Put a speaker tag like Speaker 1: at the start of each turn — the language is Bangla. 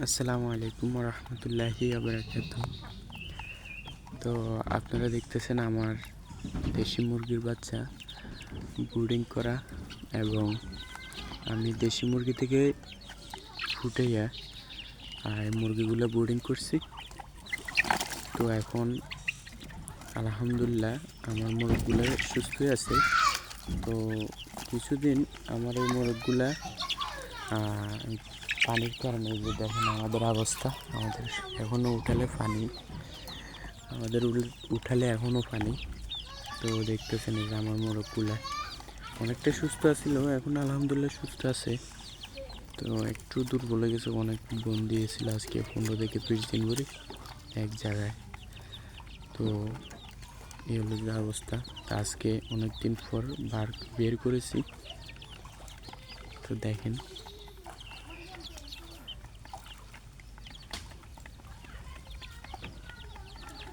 Speaker 1: আসসালামু আলাইকুম রহমতুল্লাহি আবরাকাতুহ। তো আপনারা দেখতেছেন আমার দেশি মুরগির বাচ্চা ব্রুডিং করা, এবং আমি দেশি মুরগি থেকে ফুটাইয়া আর মুরগিগুলো ব্রুডিং করছি। তো এখন আলহামদুলিল্লাহ আমার মুরগগুলো সুস্থই আছে। তো কিছুদিন আমার এই মুরগগুলা পানির কারণে, যে দেখেন আমাদের অবস্থা, আমাদের এখনও উঠালে পানি, এখনও পানি। তো দেখতেছেন যে আমার মোরগগুলা অনেকটা সুস্থ আছিল, এখন আলহামদুলিল্লাহ সুস্থ আছে। তো একটু দুর্বল হয়ে গেছে, অনেক বন দিয়েছিল আজকে 15 থেকে 20 দিন করে এক জায়গায়। তো এই হলো যে অবস্থা। আজকে অনেক দিন পর বের করেছি। তো দেখেন।